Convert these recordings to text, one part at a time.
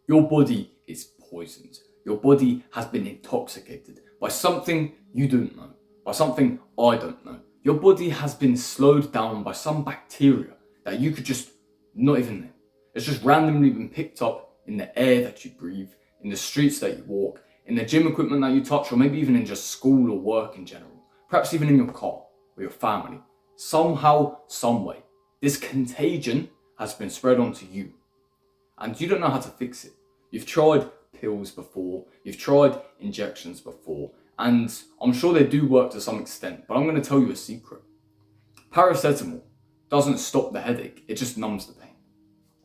Your body is poisoned. Your body has been intoxicated by something you don't know, by something I don't know. Your body has been slowed down by some bacteria that you could just not even know. It's just randomly been picked up in the air that you breathe, in the streets that you walk, in the gym equipment that you touch, or maybe even in just school or work in general. Perhaps even in your car or your family. Somehow, someway, this contagion has been spread onto you. And you don't know how to fix it. You've tried pills before, you've tried injections before, and I'm sure they do work to some extent, but I'm going to tell you a secret. Paracetamol doesn't stop the headache, it just numbs the pain.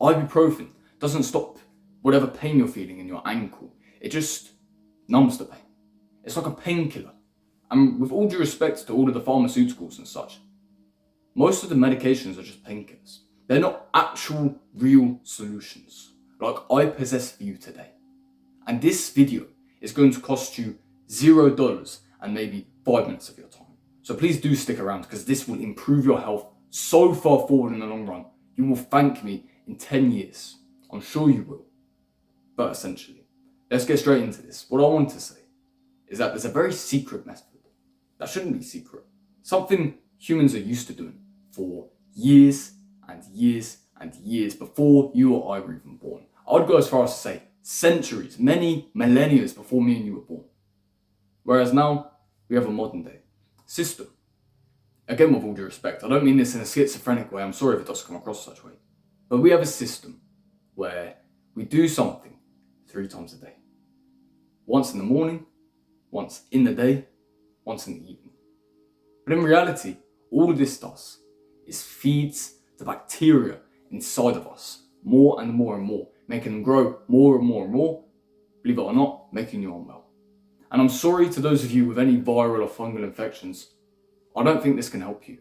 Ibuprofen doesn't stop whatever pain you're feeling in your ankle, it just numbs the pain. It's like a painkiller. And with all due respect to all of the pharmaceuticals and such, most of the medications are just painkillers. They're not actual, real solutions, like I possess for you today. And this video is going to cost you $0 and maybe 5 minutes of your time. So please do stick around, because this will improve your health so far forward in the long run. You will thank me in 10 years. I'm sure you will. But essentially, let's get straight into this. What I want to say is that there's a very secret method that shouldn't be secret. Something humans are used to doing for years and years and years before you or I were even born. I would go as far as to say centuries, many millennia before me and you were born. Whereas now, we have a modern day system. Again, with all due respect, I don't mean this in a schizophrenic way, I'm sorry if it does come across such a way. But we have a system where we do something 3 times a day. Once in the morning, once in the day, once in the evening. But in reality, all of this does is feeds the bacteria inside of us more and more and more, making them grow more and more and more, believe it or not, making you unwell. And I'm sorry to those of you with any viral or fungal infections, I don't think this can help you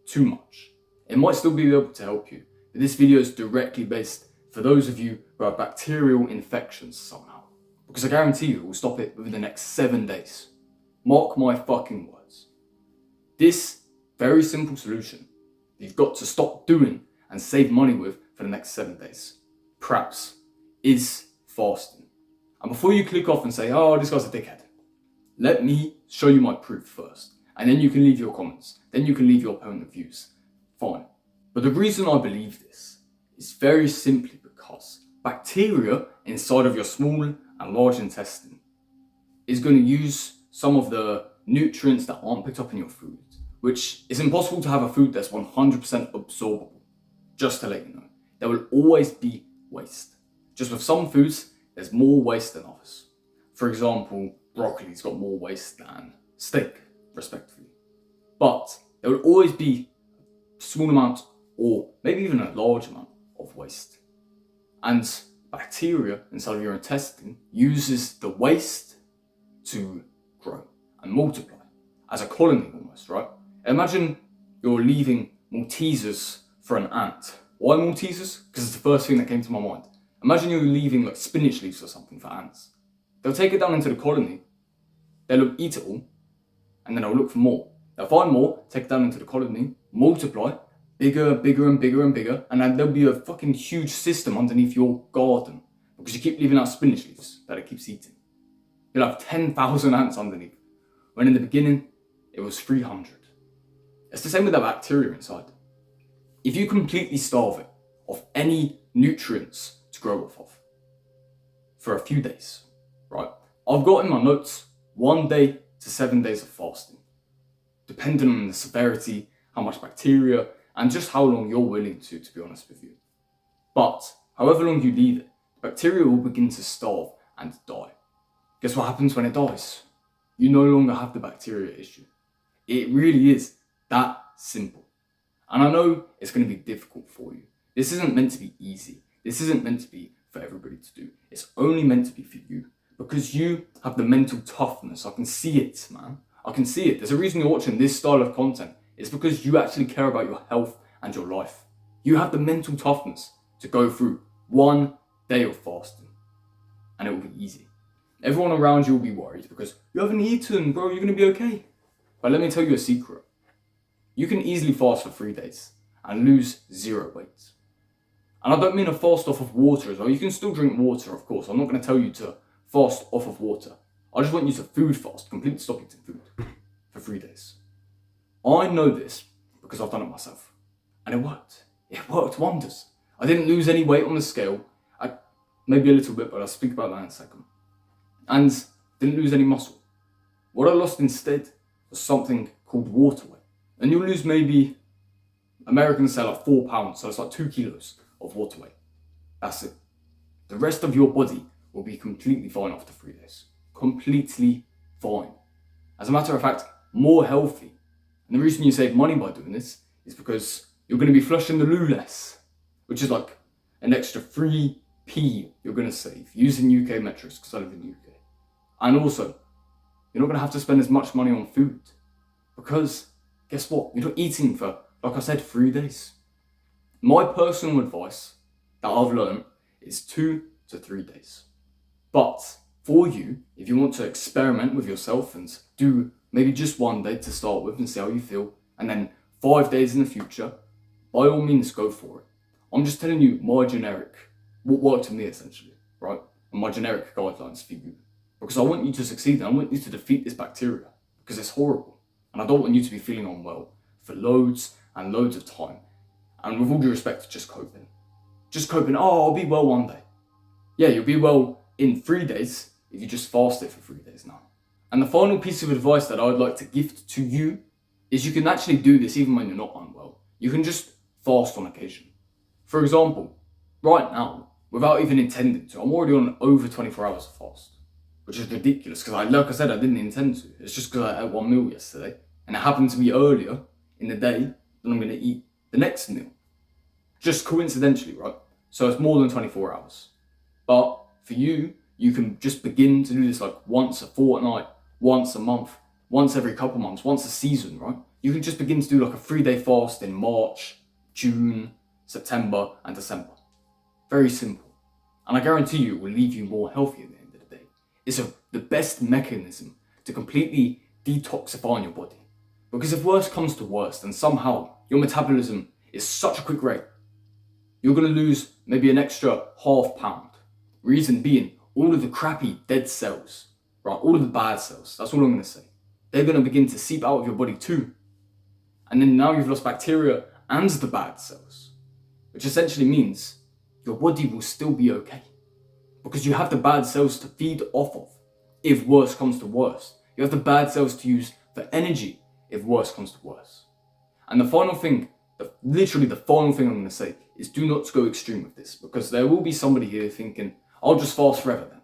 too much. It might still be able to help you, but this video is directly based for those of you who have bacterial infections somehow. Because I guarantee you it will stop it within the next 7 days. Mark my fucking words. This very simple solution that you've got to stop doing and save money with for the next 7 days, perhaps, is fasting. And before you click off and say, oh, this guy's a dickhead, let me show you my proof first. And then you can leave your comments. Then you can leave your point of views. Fine. But the reason I believe this is very simply because bacteria inside of your small and large intestine is going to use some of the nutrients that aren't picked up in your food, which is impossible to have a food that's 100% absorbable. Just to let you know, there will always be waste. Just with some foods, there's more waste than others. For example, broccoli's got more waste than steak, respectively. But there will always be a small amount, or maybe even a large amount, of waste. And bacteria inside of your intestine uses the waste to grow and multiply as a colony almost, right? Imagine you're leaving Maltesers for an ant. Why Maltesers? Because it's the first thing that came to my mind. Imagine you're leaving like spinach leaves or something for ants. They'll take it down into the colony, they'll eat it all, and then they'll look for more. They'll find more, take it down into the colony, multiply, bigger, bigger and bigger and bigger, and then there'll be a fucking huge system underneath your garden because you keep leaving out spinach leaves that it keeps eating. You'll have 10,000 ants underneath, when in the beginning, it was 300. It's the same with the bacteria inside. If you completely starve it of any nutrients to grow off of for a few days, right? I've got in my notes 1 day to 7 days of fasting, depending on the severity, how much bacteria, and just how long you're willing to be honest with you. But however long you leave it, bacteria will begin to starve and die. Guess what happens when it dies? You no longer have the bacteria issue. It really is that simple. And I know it's going to be difficult for you. This isn't meant to be easy. This isn't meant to be for everybody to do. It's only meant to be for you. Because you have the mental toughness. I can see it, man. I can see it. There's a reason you're watching this style of content. It's because you actually care about your health and your life. You have the mental toughness to go through 1 day of fasting. And it will be easy. Everyone around you will be worried because you haven't eaten, bro. You're going to be okay. But let me tell you a secret. You can easily fast for 3 days and lose 0 weight. And I don't mean a fast off of water as well. You can still drink water, of course. I'm not going to tell you to fast off of water. I just want you to food fast, completely stop eating food for 3 days. I know this because I've done it myself. And it worked. It worked wonders. I didn't lose any weight on the scale. Maybe a little bit, but I'll speak about that in a second. And didn't lose any muscle. What I lost instead was something called water weight. And you'll lose maybe, Americans say like 4 pounds, so it's like 2 kilos of water weight. That's it. The rest of your body will be completely fine after 3 days. Completely fine. As a matter of fact, more healthy. And the reason you save money by doing this is because you're going to be flushing the loo less, which is like an extra 3p you're going to save using UK metrics because I live in the UK. And also, you're not going to have to spend as much money on food because guess what? You're not eating for, like I said, 3 days. My personal advice that I've learned is 2 to 3 days. But for you, if you want to experiment with yourself and do maybe just 1 day to start with and see how you feel, and then 5 days in the future, by all means go for it. I'm just telling you my generic, what worked for me essentially, right? And my generic guidelines for you. Because I want you to succeed and I want you to defeat this bacteria because it's horrible. And I don't want you to be feeling unwell for loads and loads of time. And with all due respect, just coping. Just coping, oh, I'll be well 1 day. Yeah, you'll be well in 3 days if you just fast it for 3 days now. And the final piece of advice that I would like to gift to you is you can actually do this even when you're not unwell. You can just fast on occasion. For example, right now, without even intending to, I'm already on over 24 hours of fast, which is ridiculous because like I said, I didn't intend to. It's just because I ate 1 meal yesterday and it happened to be earlier in the day than I'm going to eat the next meal. Just coincidentally, right? So it's more than 24 hours. But for you, you can just begin to do this like once a fortnight, once a month, once every couple months, once a season, right? You can just begin to do like a 3-day fast in March, June, September, and December. Very simple. And I guarantee you it will leave you more healthy at the end of the day. It's the best mechanism to completely detoxify your body. Because if worse comes to worse, then somehow your metabolism is such a quick rate, you're going to lose maybe an extra ½ pound. Reason being, all of the crappy dead cells, right? All of the bad cells, that's all I'm going to say. They're going to begin to seep out of your body too. And then now you've lost bacteria and the bad cells, which essentially means your body will still be okay. Because you have the bad cells to feed off of if worse comes to worse. You have the bad cells to use for energy if worse comes to worse. And the final thing, literally the final thing I'm going to say is do not go extreme with this, because there will be somebody here thinking, I'll just fast forever then.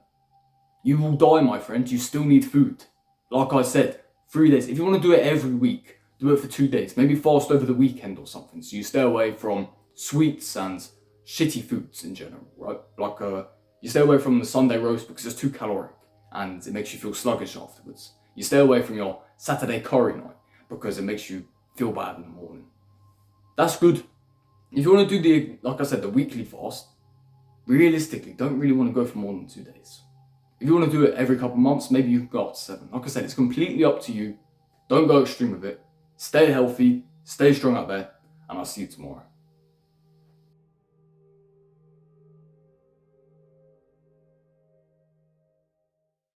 You will die, my friend. You still need food. Like I said, 3 days. If you want to do it every week, do it for 2 days. Maybe fast over the weekend or something. So you stay away from sweets and shitty foods in general, right? Like you stay away from the Sunday roast because it's too caloric and it makes you feel sluggish afterwards. You stay away from your Saturday curry night because it makes you feel bad in the morning. That's good. If you want to do like I said, the weekly fast, realistically, don't really want to go for more than 2 days. If you want to do it every couple months, maybe you can go up to 7. Like I said, it's completely up to you. Don't go extreme with it. Stay healthy, stay strong out there, and I'll see you tomorrow.